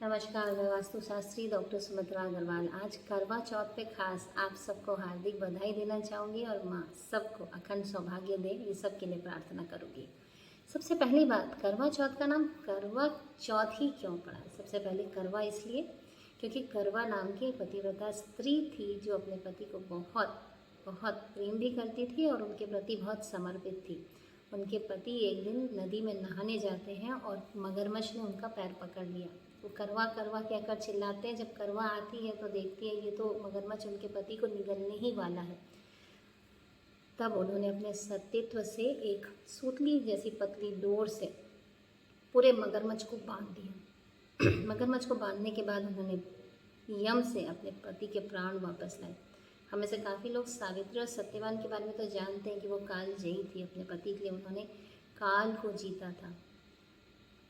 नमस्कार, मैं वास्तुशास्त्री डॉक्टर सुमित्रा अग्रवाल। आज करवा चौथ पे खास आप सबको हार्दिक बधाई देना चाहूँगी और माँ सबको अखंड सौभाग्य दे, ये सब के लिए प्रार्थना करूँगी। सबसे पहली बात, करवा चौथ का नाम करवा चौथ ही क्यों पड़ा? सबसे पहले करवा इसलिए क्योंकि करवा नाम की पतिव्रता स्त्री थी जो अपने पति को बहुत बहुत प्रेम भी करती थी और उनके प्रति बहुत समर्पित थी। उनके पति एक दिन नदी में नहाने जाते हैं और मगरमच्छ ने उनका पैर पकड़ लिया। वो करवा करवा कहकर चिल्लाते हैं। जब करवा आती है तो देखती है ये तो मगरमच्छ उनके पति को निगलने ही वाला है। तब उन्होंने अपने सतीत्व से एक सूतली जैसी पतली डोर से पूरे मगरमच्छ को बांध दिया। मगरमच्छ को बांधने के बाद उन्होंने यम से अपने पति के प्राण वापस लाए। हमें से काफ़ी लोग सावित्री और सत्यवान के बारे में तो जानते हैं कि वो कालजयी थी। अपने पति के लिए उन्होंने काल को जीता था।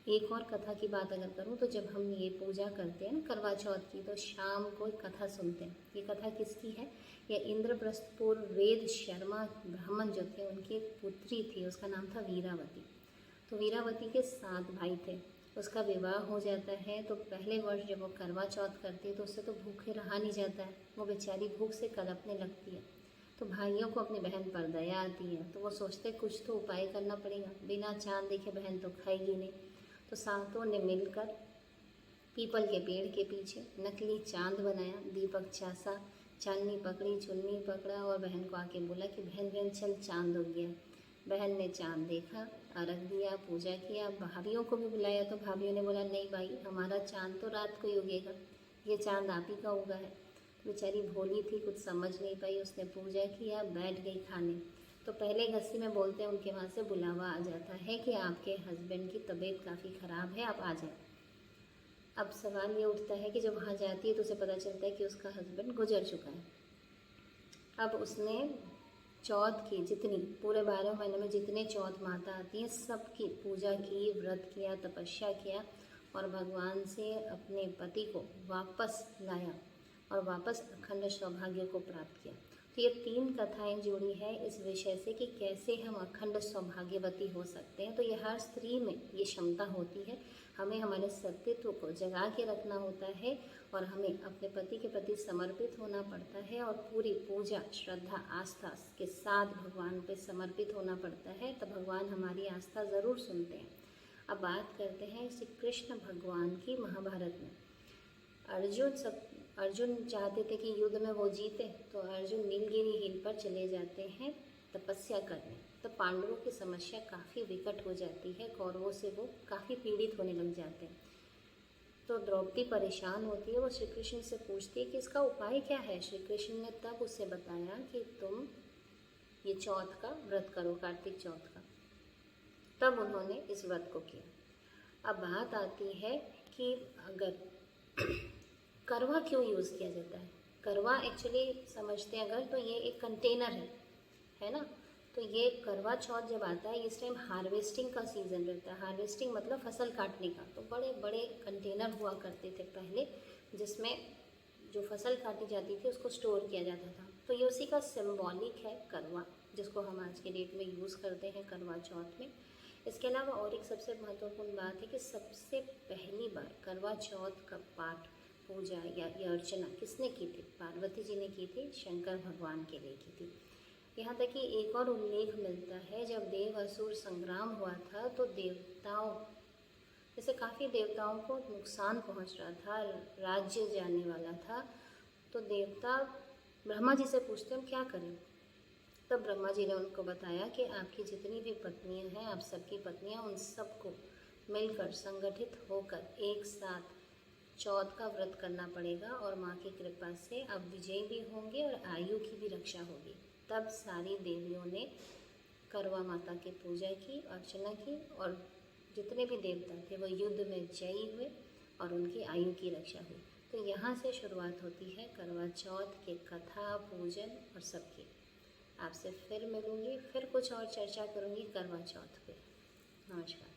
एक और कथा की बात अगर करूं तो जब हम ये पूजा करते हैं ना करवा चौथ की, तो शाम को एक कथा सुनते हैं। ये कथा किसकी है? ये इंद्रप्रस्थपुर वेद शर्मा ब्राह्मण जो थे उनकी एक पुत्री थी, उसका नाम था वीरावती। तो वीरावती के 7 भाई थे। उसका विवाह हो जाता है तो पहले वर्ष जब वो करवा चौथ करती है तो उससे तो भूखे रहा नहीं जाता है। वो बेचारी भूख से कलपने लगती है। तो भाइयों को अपनी बहन पर दया आती है, तो वो सोचते कुछ तो उपाय करना पड़ेगा, बिना चांद देखे बहन तो खाएगी नहीं। तो सातों ने मिलकर पीपल के पेड़ के पीछे नकली चांद बनाया, दीपक चासा, चांदनी पकड़ी, चुन्नी पकड़ा और बहन को आके बोला कि बहन बहन चल चांद उग गया। बहन ने चांद देखा, अर्घ दिया, पूजा किया। भाभीियों को भी बुलाया तो भाभीियों ने बोला नहीं भाई, हमारा चांद तो रात को ही उगेगा, ये चांद आप ही का उगा है। तो बेचारी भोली थी, कुछ समझ नहीं पाई। उसने पूजा किया, बैठ गई खाने। तो पहले गस्सी में बोलते हैं उनके वहाँ से बुलावा आ जाता है कि आपके हस्बैंड की तबीयत काफ़ी ख़राब है, आप आ जाएं। अब सवाल ये उठता है कि जब वहाँ जाती है तो उसे पता चलता है कि उसका हस्बैंड गुजर चुका है। अब उसने चौथ की जितनी पूरे 12 महीने में जितने चौथ माता आती हैं सबकी पूजा की, व्रत किया, तपस्या किया और भगवान से अपने पति को वापस लाया और वापस अखंड सौभाग्य को प्राप्त किया। तो ये 3 कथाएं जुड़ी हैं इस विषय से कि कैसे हम अखंड सौभाग्यवती हो सकते हैं। तो ये हर स्त्री में ये क्षमता होती है। हमें हमारे सतीत्व को जगा के रखना होता है और हमें अपने पति के प्रति समर्पित होना पड़ता है और पूरी पूजा, श्रद्धा, आस्था के साथ भगवान पे समर्पित होना पड़ता है। तो भगवान हमारी आस्था ज़रूर सुनते हैं। अब बात करते हैं श्री कृष्ण भगवान की। महाभारत में अर्जुन चाहते थे कि युद्ध में वो जीते, तो अर्जुन नीलगिरी हिल पर चले जाते हैं तपस्या करने। तो पांडवों की समस्या काफ़ी विकट हो जाती है, कौरवों से वो काफ़ी पीड़ित होने लग जाते हैं। तो द्रौपदी परेशान होती है, वो श्री कृष्ण से पूछती है कि इसका उपाय क्या है। श्री कृष्ण ने तब उसे बताया कि तुम ये चौथ का व्रत करो, कार्तिक चौथ का। तब उन्होंने इस व्रत को किया। अब बात आती है कि अगर करवा क्यों यूज़ किया जाता है। करवा एक्चुअली समझते हैं अगर तो ये एक कंटेनर है ना। तो ये करवा चौथ जब आता है इस टाइम हार्वेस्टिंग का सीज़न रहता है। हार्वेस्टिंग मतलब फसल काटने का। तो बड़े बड़े कंटेनर हुआ करते थे पहले, जिसमें जो फसल काटी जाती थी उसको स्टोर किया जाता था। तो ये उसी का सिंबॉलिक है करवा, जिसको हम आज के डेट में यूज़ करते हैं करवा चौथ में। इसके अलावा और एक सबसे महत्वपूर्ण बात है कि सबसे पहली बार करवा चौथ का पाठ, पूजा या अर्चना किसने की थी? पार्वती जी ने की थी, शंकर भगवान के लिए की थी। यहाँ तक कि एक और उल्लेख मिलता है, जब देव असुर संग्राम हुआ था तो देवताओं, जैसे काफ़ी देवताओं को नुकसान पहुँच रहा था, राज्य जाने वाला था, तो देवता ब्रह्मा जी से पूछते हम क्या करें। तब ब्रह्मा जी ने उनको बताया कि आपकी जितनी भी पत्नियां हैं, आप सबकी पत्नियां, उन सबको मिलकर संगठित होकर एक साथ चौथ का व्रत करना पड़ेगा और माँ की कृपा से आप विजयी भी होंगे और आयु की भी रक्षा होगी। तब सारी देवियों ने करवा माता की पूजा की, अर्चना की और जितने भी देवता थे वो युद्ध में जयी हुए और उनकी आयु की रक्षा हुई। तो यहाँ से शुरुआत होती है करवा चौथ के कथा, पूजन और सबकी। आपसे फिर मिलूँगी, फिर कुछ और चर्चा करूँगी करवा चौथ पे। नमस्कार।